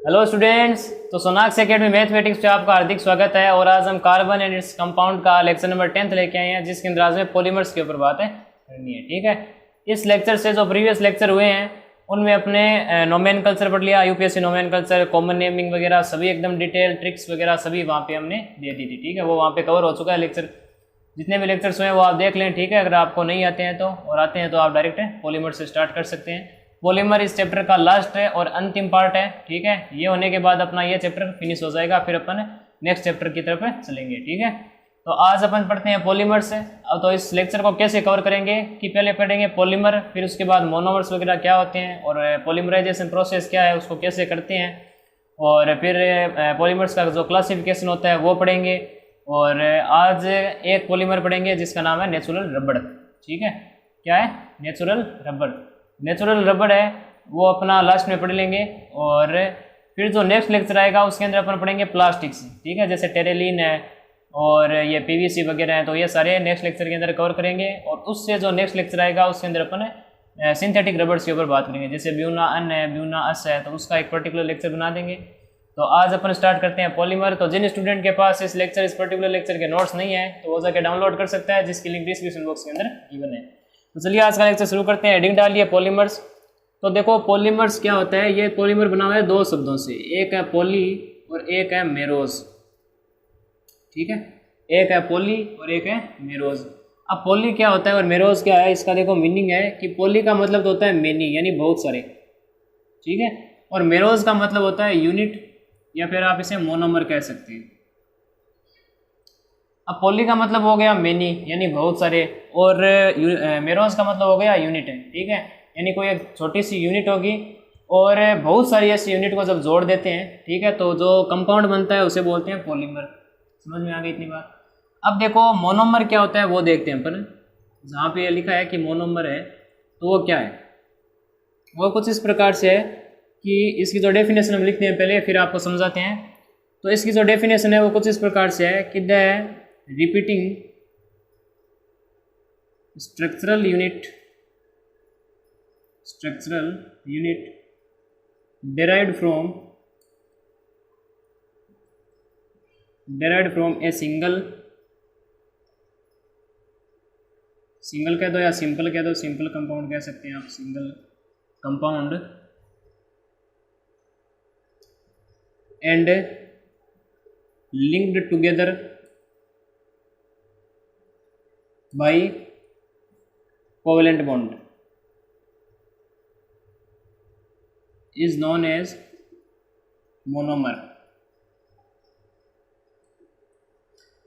Hello students, तो Sonax academy mathematics पे आपका हार्दिक स्वागत है। और आज हम कार्बन एंड इट्स कंपाउंड का लेक्चर नंबर 10 लेके आए हैं, जिसके अंदर आज में पॉलीमर्स के ऊपर बातें करनी है। ठीक है, इस लेक्चर से जो प्रीवियस लेक्चर हुए हैं उनमें अपने नोमेनकल्चर पढ़ लिया, यूपीएससी नोमेनकल्चर, कॉमन नेमिंग वगैरह सभी एकदम डिटेल ट्रिक्स वगैरह सभी वहाँ पे हमने दे दी थी। ठीक है, वो वहाँ पे कवर हो चुका है लेक्चर। जितने भी लेक्चर्स हुए हैं वो आप देख लें। ठीक है, अगर आपको नहीं आते हैं तो और आते हैं तो आप डायरेक्ट पॉलीमर से स्टार्ट कर सकते हैं। पॉलीमर इस चैप्टर का लास्ट है और अंतिम पार्ट है। ठीक है, ये होने के बाद अपना ये चैप्टर फिनिश हो जाएगा, फिर अपन नेक्स्ट चैप्टर की तरफ चलेंगे। ठीक है, तो आज अपन पढ़ते हैं पॉलीमर से। अब तो इस लेक्चर को कैसे कवर करेंगे कि पहले पढ़ेंगे पॉलीमर, फिर उसके बाद मोनोमर्स वगैरह क्या होते हैं और पॉलीमराइजेशन प्रोसेस क्या है, उसको कैसे करते हैं, और फिर पॉलीमर्स का जो क्लासिफिकेशन होता है वो पढ़ेंगे। और आज एक पॉलीमर पढ़ेंगे जिसका नाम है नेचुरल रबड़। ठीक है, क्या है? नेचुरल रबड़। नेचुरल रबड़ है वो अपना लास्ट में पढ़ लेंगे। और फिर जो नेक्स्ट लेक्चर आएगा उसके अंदर अपन पढ़ेंगे प्लास्टिक्स। ठीक है, जैसे टेरेलिन है और ये पीवीसी वगैरह है, तो ये सारे नेक्स्ट लेक्चर के अंदर कवर करेंगे। और उससे जो नेक्स्ट लेक्चर आएगा उसके अंदर अपन सिंथेटिक रबर्स के ऊपर बात करेंगे, जैसे ब्यूना अन है, ब्यूना अस है, तो उसका एक पर्टिकुलर लेक्चर बना देंगे। तो आज अपन स्टार्ट करते हैं पॉलीमर। तो जिन स्टूडेंट के पास इस पर्टिकुलर लेक्चर के नोट्स नहीं है तो वो जाके डाउनलोड कर सकता है, जिसकी लिंक डिस्क्रिप्शन बॉक्स के अंदर गिवन है। तो चलिए आज का लेक्चर शुरू करते हैं। हेडिंग डालिए पॉलीमर्स। तो देखो पॉलीमर्स क्या होता है। ये पॉलीमर बना हुआ है दो शब्दों से, एक है पॉली और एक है मेरोज। ठीक है, एक है पॉली और एक है मेरोज। अब पॉली क्या होता है और मेरोज क्या है, इसका देखो मीनिंग है कि पॉली का मतलब होता है मेनी, यानी बहुत सारे। ठीक है, और मेरोज का मतलब होता है यूनिट, या फिर आप इसे मोनोमर कह सकते हैं। अब पॉली का मतलब हो गया मेनी यानी बहुत सारे, और मेरोज का मतलब हो गया यूनिट है। ठीक है, यानी कोई एक छोटी सी यूनिट होगी और बहुत सारी ऐसी यूनिट को जब जोड़ देते हैं, ठीक है, तो जो कंपाउंड बनता है उसे बोलते हैं पॉलीमर। समझ में आ गई इतनी बात? अब देखो मोनोमर क्या होता है वो देखते हैं अपन। जहाँ पे ये लिखा है कि मोनोमर है तो वो क्या है, वो कुछ इस प्रकार से है कि इसकी जो डेफिनेशन हम लिखते हैं पहले, फिर आपको समझाते हैं। तो इसकी जो डेफिनेशन है वो कुछ इस प्रकार से है कि the repeating structural unit derived from a single कह दो या सिंपल कह दो, सिंपल कंपाउंड कह सकते हैं आप, single compound, and linked together by covalent bond is known as monomer।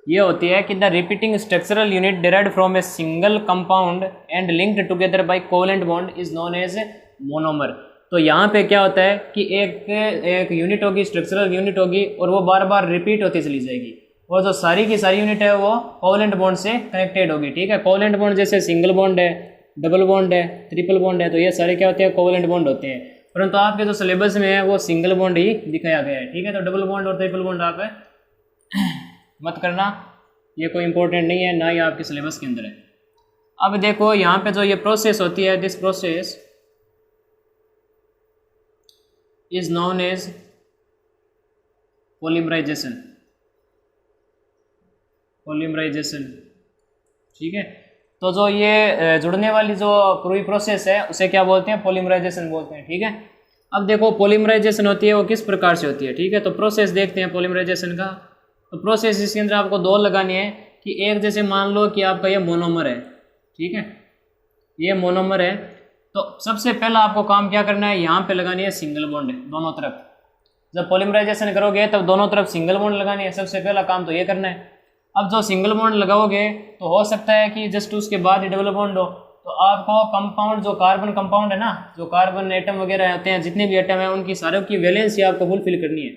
ये होती है कि the repeating structural unit derived from a single compound and linked together by covalent bond is known as monomer. तो यहाँ पे क्या होता है कि एक यूनिट होगी, स्ट्रक्चरल यूनिट होगी, और वो बार बार रिपीट होती चली जाएगी, और जो सारी की सारी यूनिट है वो कोवेलेंट बॉन्ड से कनेक्टेड होगी। ठीक है, कोवेलेंट बॉन्ड जैसे सिंगल बॉन्ड है, डबल बॉन्ड है, ट्रिपल बॉन्ड है, तो ये सारे क्या होते हैं? कोवेलेंट बॉन्ड होते हैं। परंतु आपके जो सिलेबस में है वो सिंगल बॉन्ड ही दिखाया गया है। ठीक है, तो डबल बॉन्ड और ट्रिपल बॉन्ड आप मत करना, ये कोई इंपॉर्टेंट नहीं है, ना ही आपके सिलेबस के अंदर है। अब देखो यहाँ पे जो ये प्रोसेस होती है, this process is known as polymerisation. ठीक है, तो जो ये जुड़ने वाली जो पूरी प्रोसेस है उसे क्या बोलते हैं? पॉलीमराइजेशन बोलते हैं। ठीक है, अब देखो पॉलीमराइजेशन होती है वो किस प्रकार से होती है। ठीक है, तो प्रोसेस देखते हैं पॉलीमराइजेशन का। तो प्रोसेस इसके अंदर आपको दो लगानी है कि एक जैसे मान लो कि आपका ये मोनोमर है। ठीक है, ये मोनोमर है, तो सबसे पहला आपको काम क्या करना है, यहाँ पे लगानी है सिंगल बॉन्ड दोनों तरफ। जब पॉलीमराइजेशन करोगे तब दोनों तरफ सिंगल बॉन्ड लगानी है, सबसे पहला काम तो ये करना है। अब जो सिंगल बॉन्ड लगाओगे तो हो सकता है कि जस्ट उसके बाद ही डबल बॉन्ड हो, तो आपको कंपाउंड जो कार्बन कंपाउंड है ना, जो कार्बन एटम वगैरह होते हैं, जितने भी एटम हैं उनकी सारों की वैलेंसी आपको फुलफिल करनी है।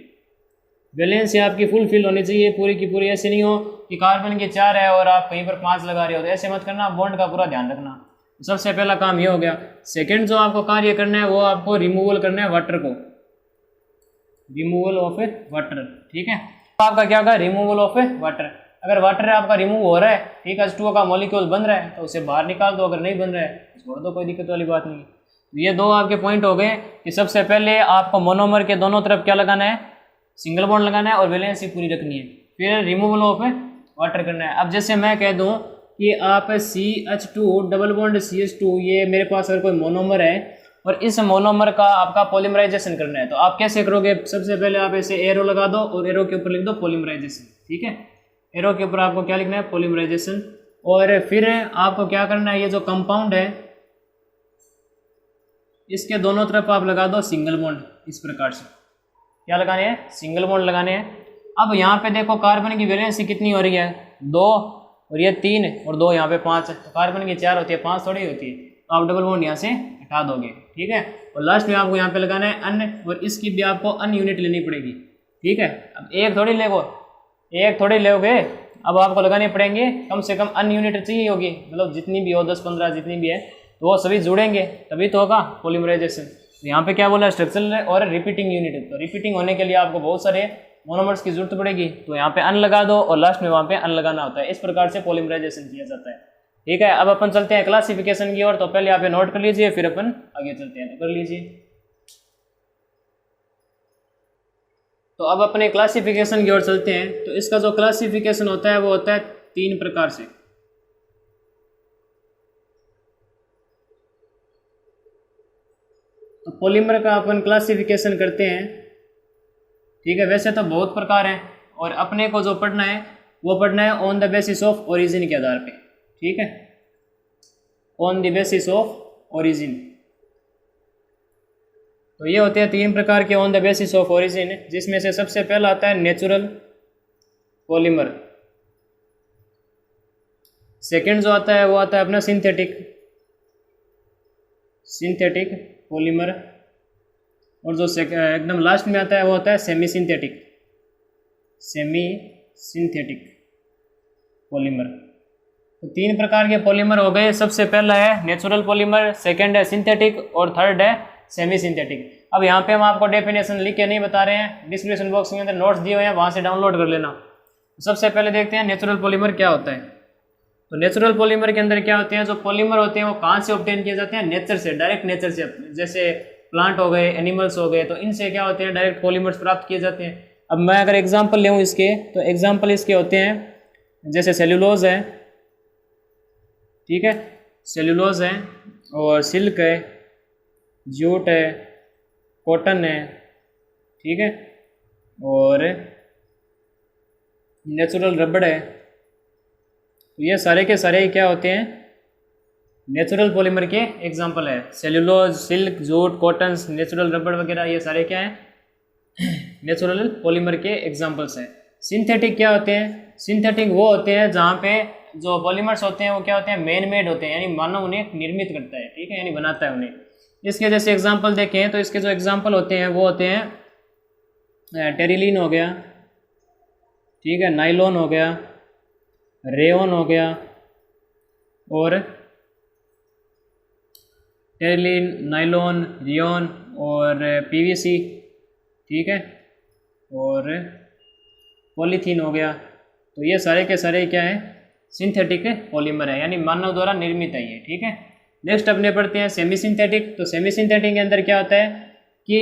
वैलेंसी आपकी फुलफिल होनी चाहिए पूरी की पूरी। ऐसे नहीं हो कि कार्बन के 4 है और आप कहीं पर 5 लगा रहे हो, तो ऐसे मत करना, बॉन्ड का पूरा ध्यान रखना। सबसे पहला काम ये हो गया। सेकंड जो आपको कार्य करना है वो आपको रिमूवल करना है वाटर को, रिमूवल ऑफ वाटर। ठीक है, तो आपका क्या होगा? Removal of water. अगर वाटर आपका रिमूव हो रहा है, ठीक है, H2O का मॉलिक्यूल बन रहा है, तो उसे बाहर निकाल दो। अगर नहीं बन रहा है छोड़ दो, कोई दिक्कत वाली बात नहीं। ये दो आपके पॉइंट हो गए कि सबसे पहले आपको मोनोमर के दोनों तरफ क्या लगाना है, सिंगल बॉन्ड लगाना है और वैलेंसी पूरी रखनी है, फिर रिमूवल ऑफ वाटर करना है। अब जैसे मैं कह दूं कि आप CH2 डबल बॉन्ड CH2, ये मेरे पास अगर कोई मोनोमर है और इस मोनोमर का आपका पॉलीमराइजेशन करना है, तो आप कैसे करोगे? सबसे पहले आप ऐसे एरो लगा दो और एरो के ऊपर लिख दो पॉलीमराइजेशन, ठीक है। एरो के ऊपर आपको क्या लिखना है? पॉलीमराइजेशन। और फिर आपको क्या करना है, ये जो कंपाउंड है इसके दोनों तरफ आप लगा दो सिंगल बॉन्ड, इस प्रकार से। क्या लगाने हैं? सिंगल बॉन्ड लगाने हैं। अब यहाँ पे देखो कार्बन की वैलेंसी कितनी हो रही है? 2, और ये 3 और 2 यहाँ पे 5 है, तो कार्बन की 4 होती है, 5 थोड़ी होती है, तो आप डबल बॉन्ड यहाँ से हटा दोगे, ठीक है। और लास्ट में आपको यहाँ पे लगाना है अन, और इसकी भी आपको अन यूनिट लेनी पड़ेगी, ठीक है। अब एक थोड़ी लोगे, अब आपको लगाने पड़ेंगे कम से कम अन यूनिट चाहिए होगी, मतलब जितनी भी हो 10-15 जितनी भी है, तो वो सभी जुड़ेंगे तभी तो होगा पॉलीमराइजेशन। तो यहाँ पे क्या बोला? स्ट्रक्चरल और रिपीटिंग यूनिट। तो रिपीटिंग होने के लिए आपको बहुत सारे मोनोमर्स की जरूरत पड़ेगी, तो यहाँ पे अन लगा दो और लास्ट में वहाँ पे अन लगाना होता है। इस प्रकार से पॉलीमराइजेशन किया जाता है, ठीक है। अब अपन चलते हैं क्लासिफिकेशन की ओर। तो पहले आप ये नोट कर लीजिए, फिर अपन आगे चलते हैं, तो कर लीजिए। तो अब अपने क्लासिफिकेशन की ओर चलते हैं। तो इसका जो क्लासिफिकेशन होता है वो होता है 3 प्रकार से। तो पॉलीमर का अपन क्लासिफिकेशन करते हैं, ठीक है। वैसे तो बहुत प्रकार हैं और अपने को जो पढ़ना है वो पढ़ना है on the basis of origin के आधार पे, ठीक है, on the basis of origin. तो ये होते हैं 3 प्रकार के on the basis of origin, जिसमें से सबसे पहला आता है नेचुरल पॉलीमर। सेकंड जो आता है वो आता है अपना सिंथेटिक पॉलीमर, और जो एकदम लास्ट में आता है वो होता है सेमी सिंथेटिक पॉलीमर। तो 3 प्रकार के पॉलीमर हो गए। सबसे पहला है नेचुरल पॉलीमर, सेकंड है सिंथेटिक और थर्ड है सेमी सिंथेटिक। अब यहाँ पे हम आपको डेफिनेशन लिख के नहीं बता रहे हैं, डिस्क्रिप्शन बॉक्स के अंदर नोट्स दिए हुए हैं, वहाँ से डाउनलोड कर लेना। सबसे पहले देखते हैं नेचुरल पॉलीमर क्या होता है। तो नेचुरल पॉलीमर के अंदर क्या होते हैं? जो पॉलीमर होते हैं वो कहाँ से ऑब्टेन किए जाते हैं? नेचर से, डायरेक्ट नेचर से। जैसे प्लांट हो गए, एनिमल्स हो गए, तो इनसे क्या होते हैं? डायरेक्ट पॉलीमर्स प्राप्त किए जाते हैं। अब मैं अगर एग्जांपल लेऊँ इसके, तो एग्जांपल इसके होते हैं जैसे सेल्यूलोज है, ठीक है, सेल्यूलोज है, और सिल्क है, जूट है, कॉटन है, ठीक है, और नेचुरल रबड़ है। तो ये सारे के सारे क्या होते हैं? नेचुरल पॉलीमर के एग्जांपल है। Cellulose, silk, jute, cotton, natural रबड़ वगैरह ये सारे क्या हैं? नेचुरल पॉलीमर के एग्जांपल्स हैं। सिंथेटिक क्या होते हैं? सिंथेटिक वो होते हैं जहाँ पे जो पॉलीमर्स होते हैं वो क्या होते हैं? मैन मेड होते हैं, यानी मानव उन्हें निर्मित करता है, ठीक है, यानी बनाता है उन्हें। इसके जैसे एग्जांपल देखें तो इसके जो एग्जांपल होते हैं वो होते हैं टेरिलीन हो गया, ठीक है, नाइलॉन हो गया, रेयन हो गया, और टेरिलीन, नाइलॉन, रेयन और PVC, ठीक है, और पॉलीथीन हो गया। तो ये सारे के सारे क्या है? सिंथेटिक पॉलीमर है, यानी मानव द्वारा निर्मित है ये, ठीक है। नेक्स्ट अपने पढ़ते हैं सेमी सिंथेटिक। तो सेमी सिंथेटिक के अंदर क्या होता है कि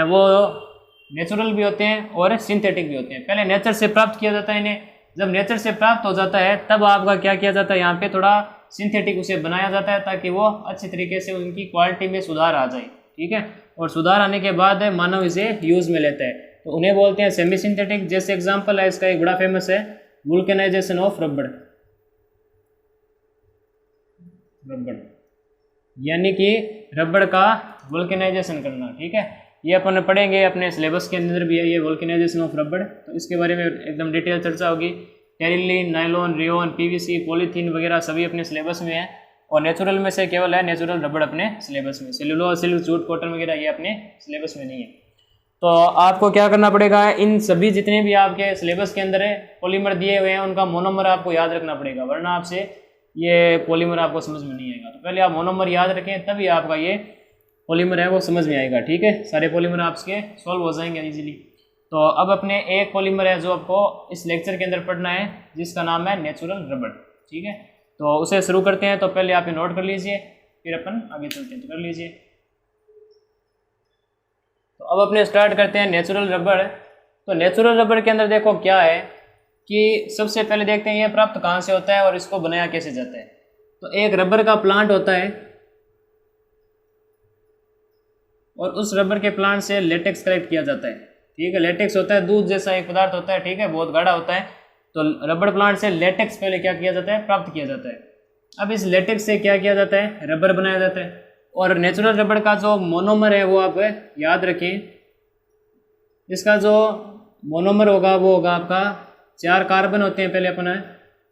वो नेचुरल भी होते हैं और सिंथेटिक भी होते हैं। पहले नेचर से प्राप्त किया जाता है इन्हें, जब नेचर से प्राप्त हो जाता है तब आपका क्या किया जाता है? यहाँ पे थोड़ा सिंथेटिक उसे बनाया जाता है ताकि वो अच्छी तरीके से उनकी क्वालिटी में सुधार आ जाए, ठीक है, और सुधार आने के बाद मानव इसे यूज़ में लेता है, तो उन्हें बोलते हैं सेमी सिंथेटिक। जैसे एग्जांपल है इसका एक बड़ा फेमस है वुल्केनाइजेशन ऑफ रबड़, यानी कि रबड़ का वुल्केनाइजेशन करना, ठीक है। ये अपन पढ़ेंगे, अपने सिलेबस के अंदर भी है ये वुल्केनाइजेशन ऑफ रबड़, तो इसके बारे में एकदम डिटेल चर्चा होगी। Terylene, nylon, rayon, PVC, polythene वगैरह सभी अपने सिलेबस में है, और नेचुरल में से केवल है नेचुरल रबड़ अपने सिलेबस में। सेल्यूलोज, सिल्क, जूट, कॉटन वगैरह ये अपने सिलेबस में नहीं है। तो आपको क्या करना पड़ेगा? इन सभी जितने भी आपके सिलेबस के अंदर है पॉलीमर दिए हुए हैं उनका मोनोमर आपको याद रखना पड़ेगा, वरना आपसे ये पॉलीमर आपको समझ में नहीं आएगा। तो पहले आप मोनोमर याद रखें, तभी आपका ये पॉलीमर है वो समझ में आएगा, ठीक है। सारे पॉलीमर आपके सॉल्व हो जाएंगे इजीली। तो अब अपने एक पॉलीमर है जो आपको इस लेक्चर के अंदर पढ़ना है, जिसका नाम है नेचुरल रबड़, ठीक है। तो उसे शुरू करते हैं। तो पहले आप ये नोट कर लीजिए, फिर अपन आगे चलते हैं। तो कर लीजिए। तो अब अपने स्टार्ट करते हैं नेचुरल रबड़। तो नेचुरल रबड़ के अंदर देखो क्या है कि सबसे पहले देखते हैं ये प्राप्त कहाँ से होता है और इसको बनाया कैसे जाता है। तो एक रबड़ का प्लांट होता है और उस रबड़ के प्लांट से लेटेक्स कलेक्ट किया जाता है, ठीक है। लेटेक्स होता है दूध जैसा एक पदार्थ होता है, ठीक है, बहुत गाढ़ा होता है। तो रबड़ प्लांट से लेटेक्स पहले क्या किया जाता है, प्राप्त किया जाता है। अब इस लेटेक्स से क्या किया जाता है, रबड़ बनाया जाता है। और नेचुरल रबड़ का जो मोनोमर है वो आप याद रखें, इसका जो मोनोमर होगा वो होगा आपका 4 कार्बन होते हैं, पहले अपन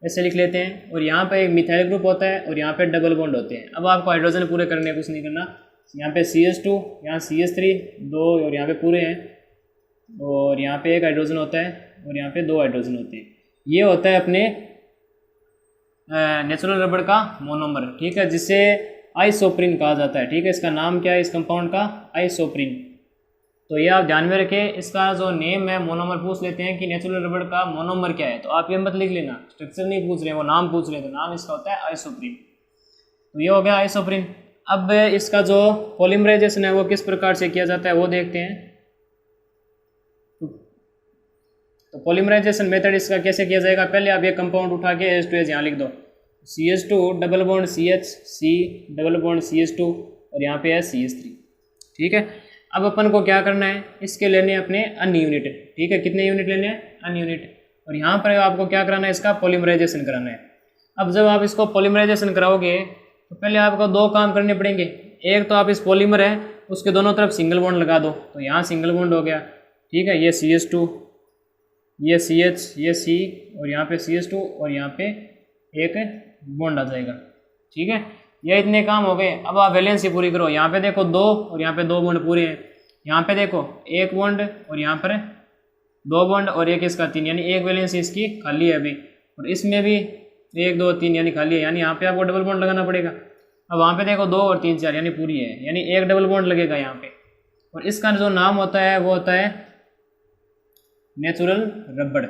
ऐसे लिख लेते हैं, और यहाँ पे एक मिथाइल ग्रुप होता है और यहाँ पे डबल बॉन्ड होते हैं। अब आपको हाइड्रोजन पूरे करने हैं, कुछ नहीं करना। यहाँ पे CH2, यहाँ CH3 2 और यहाँ पे पूरे हैं, और यहाँ पे एक हाइड्रोजन होता है और यहाँ पे 2 हाइड्रोजन होते हैं। ये होता है अपने नेचुरल रबड़ का मोनोमर, ठीक है, जिसे आइसोप्रीन कहा जाता है, ठीक है। इसका नाम क्या है इस कंपाउंड का, आइसोप्रीन। तो ये आप ध्यान में रखें, इसका जो नेम है मोनोमर पूछ लेते हैं कि नेचुरल रबड़ का मोनोमर क्या है, तो आप ये मत लिख लेना, स्ट्रक्चर नहीं पूछ रहे, वो नाम पूछ रहे हैं, तो नाम इसका होता है आइसोप्रीन। तो ये हो गया आइसोप्रीन। अब इसका जो पॉलीमराइजेशन है वो किस प्रकार से किया जाता है वो देखते हैं। तो पॉलीमराइजेशन मेथड इसका कैसे किया जाएगा, पहले आप ये कंपाउंड उठा के H2H यहाँ लिख दो, CH2 double bond CH, C double bond CH2 और यहाँ पे है CH3, ठीक है। अब अपन को क्या करना है, इसके लेने अपने अन यूनिट, ठीक है। कितने यूनिट लेने हैं, अन यूनिट, और यहाँ पर आपको क्या कराना है, इसका पॉलीमराइजेशन कराना है। अब जब आप इसको पॉलीमराइजेशन कराओगे तो पहले आपको 2 काम करने पड़ेंगे। एक तो आप इस पॉलीमर है उसके दोनों तरफ सिंगल बॉन्ड लगा दो, तो यहाँ सिंगल बॉन्ड हो गया, ठीक है। ये CH2, ये CH, ये C और यहाँ पे CH2 और यहाँ पे एक बॉन्ड आ जाएगा, ठीक है। ये इतने काम हो गए। अब आप वैलेंसी पूरी करो, यहाँ पे देखो 2 और यहाँ पे 2 बॉन्ड पूरे हैं, यहाँ पे देखो 1 बॉन्ड और यहाँ पर 2 बॉन्ड और एक इसका 3, यानी एक वैलेंसी इसकी खाली है अभी, और इसमें भी 1 2 3 यानी खाली है, यानी यहाँ पे आपको डबल बॉन्ड लगाना पड़ेगा। अब वहाँ पे देखो 2 और 3 4 यानी पूरी है, यानी एक डबल बॉन्ड लगेगा यहाँ पे, और इसका जो नाम होता है वो होता है नेचुरल रबड़,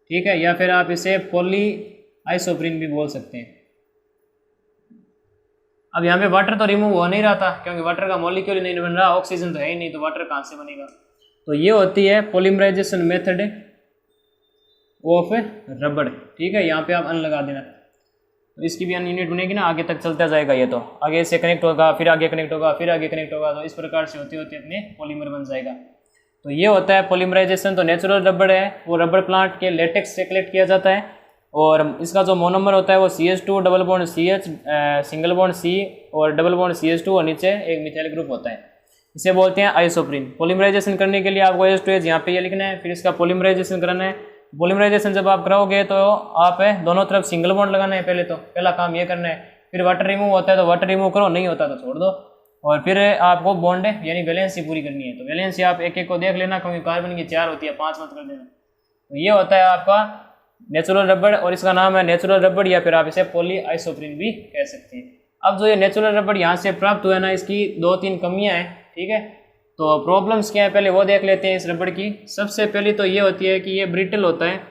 ठीक है, या फिर आप इसे पॉली आइसोप्रीन भी बोल सकते हैं। अब यहाँ पे वाटर तो रिमूव हो नहीं रहा था क्योंकि वाटर का मॉलिक्यूल नहीं बन रहा, ऑक्सीजन तो है ही नहीं, तो वाटर कहाँ से बनेगा। तो ये होती है पॉलीमराइजेशन मेथड ऑफ रबड़, ठीक है। यहाँ पे आप अन लगा देना, तो इसकी भी अन यूनिट बनेगी ना, आगे तक चलता जाएगा ये, तो आगे से कनेक्ट होगा, फिर आगे कनेक्ट होगा, फिर आगे कनेक्ट होगा, तो इस प्रकार से होते होते अपने पॉलीमर बन जाएगा। तो ये होता है पॉलीमराइजेशन। तो नेचुरल रबड़ है वो रबड़ प्लांट के लेटेक्स से कलेक्ट किया जाता है, और इसका जो मोनोमर होता है वो CH2 double bond CH, single bond C और डबल बॉन्ड CH2 और नीचे एक मिथाइल ग्रुप होता है, इसे बोलते हैं आइसोप्रीन। पॉलीमराइजेशन करने के लिए आपको H2H यहाँ पे ये लिखना है, फिर इसका पॉलीमराइजेशन कराना है। पॉलीमराइजेशन जब आप कराओगे तो आप दोनों तरफ सिंगल बॉन्ड लगाना है, पहले तो पहला काम ये करना है। फिर वाटर रिमूव होता है तो वाटर रिमूव करो, नहीं होता तो छोड़ दो, और फिर आपको बॉन्ड यानी वैलेंसी पूरी करनी है। तो वैलेंसी आप एक एक को देख लेना, क्योंकि कार्बन की 4 होती है, 5 मत कर देना। तो ये होता है आपका नेचुरल रबड़, और इसका नाम है नेचुरल रबड़, या फिर आप इसे पॉली आइसोप्रीन भी कह सकते हैं। अब जो ये नेचुरल रबड़ यहाँ से प्राप्त हुआ है ना, इसकी 2-3 कमियाँ हैं, ठीक है। तो प्रॉब्लम्स क्या है पहले वो देख लेते हैं इस रबड़ की। सबसे पहली तो ये होती है कि ये ब्रिटल होता है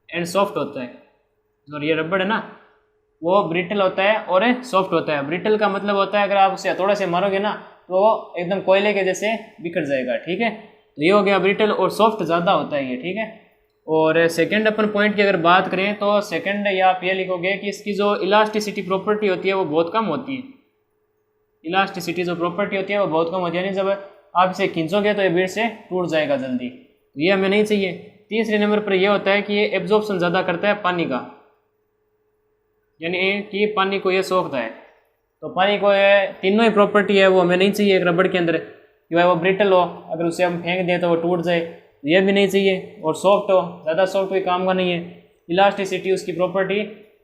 एंड सॉफ्ट होता है। जो ये रबड़ है ना वो ब्रिटल होता है और सॉफ्ट होता है। ब्रिटल का मतलब होता है अगर आप उसे हथौड़े से मारोगे ना तो वो एकदम कोयले के जैसे बिखर जाएगा, ठीक है। तो ये हो गया ब्रिटल, और सॉफ्ट ज़्यादा होता है ये, ठीक है। और सेकंड अपन पॉइंट की अगर बात करें तो सेकंड या आप ये लिखोगे कि इसकी जो इलास्टिसिटी प्रॉपर्टी होती है वो बहुत कम होती है। इलास्टिसिटी जो प्रॉपर्टी होती है वो बहुत कम होती है, यानी जब आप इसे खींचोगे तो ये बीड़ से टूट जाएगा जल्दी, तो ये हमें नहीं चाहिए। तीसरे नंबर पर यह होता है कि ये एब्जॉर्प्शन ज़्यादा करता है पानी का, यानी कि पानी को ये सोखता है। तो पानी को ये तीनों ही प्रॉपर्टी है वो हमें नहीं चाहिए एक रबड़ के अंदर, कि भाई वो ब्रिटल हो, अगर उसे हम फेंक दें तो वो टूट जाए, ये भी नहीं चाहिए। और सॉफ्ट हो, ज़्यादा सॉफ्ट कोई काम का नहीं है। इलास्टिसिटी उसकी प्रॉपर्टी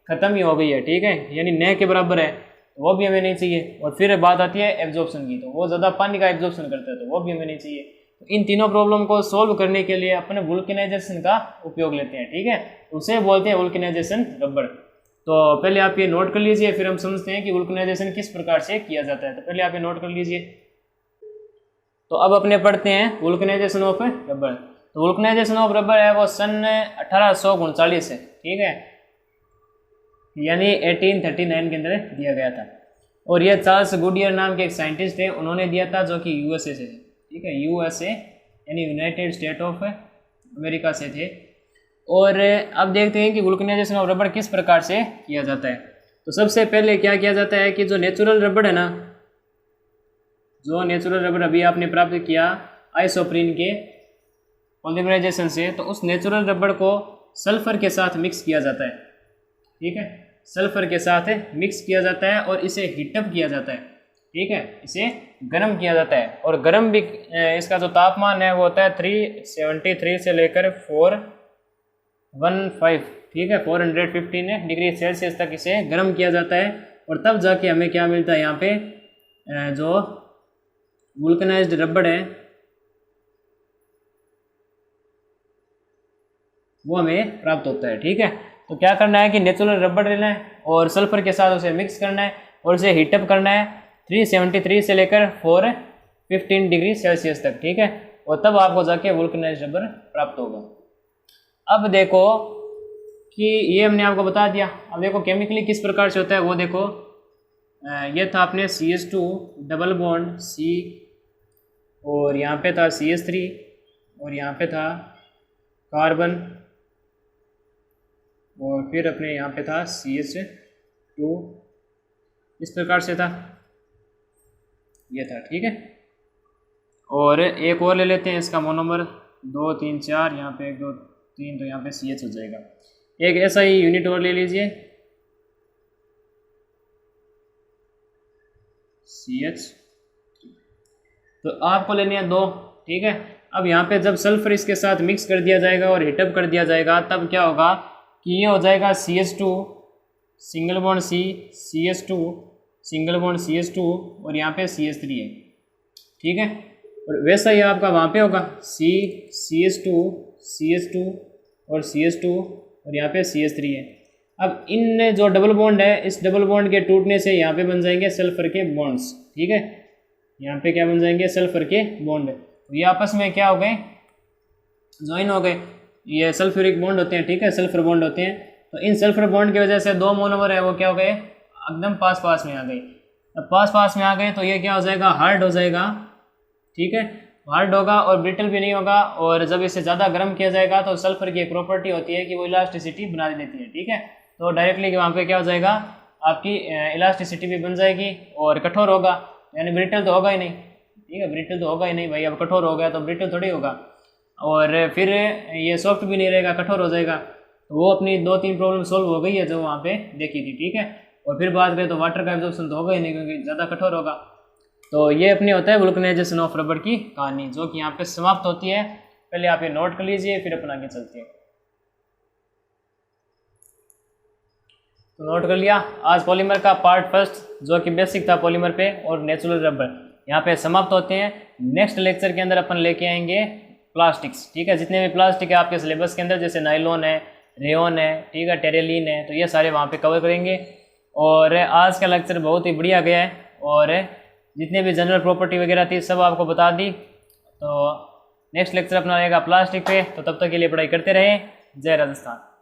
ख़त्म ही हो गई है, ठीक है, यानी न के बराबर है, तो वो भी हमें नहीं चाहिए। और फिर बात आती है एब्जॉर्प्शन की, तो वो ज़्यादा पानी का एब्जॉर्प्शन करता है, तो वो भी हमें नहीं चाहिए। तो इन तीनों प्रॉब्लम को सोल्व करने के लिए अपने वुल्केनाइजेशन का उपयोग लेते हैं, ठीक है, उसे बोलते हैं वुल्केनाइजेशन रबड़। तो पहले आप ये नोट कर लीजिए, फिर हम समझते हैं कि वुल्केनाइजेशन किस प्रकार से किया जाता है। तो पहले आप ये नोट कर लीजिए। तो अब अपने पढ़ते हैं वुल्केनाइजेशन ऑफ रबड़। तो वुल्केनाइजेशन ऑफ रबड़ है वो सन 1839 है, ठीक है, यानी 1839 के अंदर दिया गया था। और ये चार्ल्स गुडियर नाम के एक साइंटिस्ट थे, उन्होंने दिया था, जो कि यूएसए से थे, ठीक है, यूएसए यानी यूनाइटेड स्टेट ऑफ अमेरिका से थे। और अब देखते हैं कि वुल्कनाइजेशन ऑफ रबड़ किस प्रकार से किया जाता है। तो सबसे पहले क्या किया जाता है कि जो नेचुरल रबड़ है ना, जो नेचुरल रबड़ अभी आपने प्राप्त किया आइसोप्रीन के पॉलीमराइजेशन से, तो उस नेचुरल रबड़ को सल्फर के साथ मिक्स किया जाता है, ठीक है, सल्फर के साथ मिक्स किया जाता है और इसे हीटअप किया जाता है, ठीक है, इसे गर्म किया जाता है। और गर्म भी इसका जो तापमान है वो होता है 373 से लेकर 415, ठीक है, 415 डिग्री सेल्सियस तक इसे गर्म किया जाता है। और तब जाके हमें क्या मिलता है, यहाँ पे जो वुल्कनाइज्ड रबड़ है वो हमें प्राप्त होता है, ठीक है। तो क्या करना है कि नेचुरल रबड़ लेना है और सल्फर के साथ उसे मिक्स करना है और उसे हीटअप करना है 373 से लेकर 415 डिग्री सेल्सियस तक, ठीक है, और तब आपको जाके वुल्कनाइज्ड रबड़ प्राप्त होगा। अब देखो कि ये हमने आपको बता दिया। अब देखो केमिकली किस प्रकार से होता है वो देखो, ये था अपने CH2 डबल बॉन्ड C, और यहाँ पे था CH3, और यहाँ पे था कार्बन, और फिर अपने यहाँ पे था CH2, इस प्रकार से था, ये था, ठीक है। और एक और ले लेते हैं, इसका मोनोमर 2 3 4, यहाँ पे 1 2 3, तो यहाँ पे CH हो जाएगा। एक ऐसा ही यूनिट और ले लीजिए, CH, तो आपको लेने हैं 2, ठीक है। अब यहाँ पे जब सल्फर इसके साथ मिक्स कर दिया जाएगा और हीटअप कर दिया जाएगा, तब क्या होगा कि ये हो जाएगा CH2 single bond C, CH2 single bond CH2, और यहाँ पे CH3 है, ठीक है। और वैसा ही आपका वहाँ पे होगा CH2 CH2 और CH2, और यहाँ पे CH3 है। अब इन जो डबल बॉन्ड है, इस डबल बॉन्ड के टूटने से यहाँ पे बन जाएंगे सल्फर के बॉन्ड्स, ठीक है, यहाँ पे क्या बन जाएंगे, सल्फर के बॉन्ड। तो ये आपस में क्या हो गए, ज्वाइन हो गए, ये सल्फ्यूरिक बॉन्ड होते हैं, ठीक है, सल्फर बॉन्ड होते हैं। तो इन सल्फर बॉन्ड की वजह से 2 मोनोमर है वो क्या हो गए, एकदम पास पास में आ गए। अब पास पास में आ गए तो ये क्या हो जाएगा, हार्ड हो जाएगा, ठीक है, हार्ड होगा और ब्रिटल भी नहीं होगा। और जब इसे ज़्यादा गर्म किया जाएगा तो सल्फर की एक प्रॉपर्टी होती है कि वो इलास्टिसिटी बना देती है, ठीक है। तो डायरेक्टली वहाँ पे क्या हो जाएगा, आपकी इलास्टिसिटी भी बन जाएगी और कठोर होगा, यानी ब्रिटल तो होगा ही नहीं, ठीक है, ब्रिटल तो होगा ही नहीं भाई। अब कठोर हो गया तो ब्रिटल थोड़ी होगा, और फिर ये सॉफ्ट भी नहीं रहेगा, कठोर हो जाएगा। तो वो अपनी 2-3 प्रॉब्लम सोल्व हो गई है जो वहाँ पे देखी थी, ठीक है। और फिर बात करें तो वाटर का एब्जॉर्प्शन तो होगा ही नहीं, क्योंकि ज़्यादा कठोर होगा। तो ये अपनी होता है वुल्कनाइजेशन ऑफ रबड़ की कहानी, जो कि यहाँ पे समाप्त होती है। पहले आप ये नोट कर लीजिए, फिर अपन आगे चलते हैं। तो नोट कर लिया, आज पॉलीमर का पार्ट फर्स्ट जो कि बेसिक था पॉलीमर पे और नेचुरल रबड़, यहाँ पे समाप्त होते हैं। नेक्स्ट लेक्चर के अंदर अपन लेके आएंगे प्लास्टिक्स, ठीक है, जितने भी प्लास्टिक है आपके सिलेबस के अंदर, जैसे नाइलॉन है, रेयन है, ठीक है, टेरेलिन है, तो ये सारे वहाँ पे कवर करेंगे। और आज का लेक्चर बहुत ही बढ़िया गया है, और जितने भी जनरल प्रॉपर्टी वगैरह थी सब आपको बता दी। तो नेक्स्ट लेक्चर अपना रहेगा प्लास्टिक पे, तो तब तक के लिए पढ़ाई करते रहें। जय राजस्थान।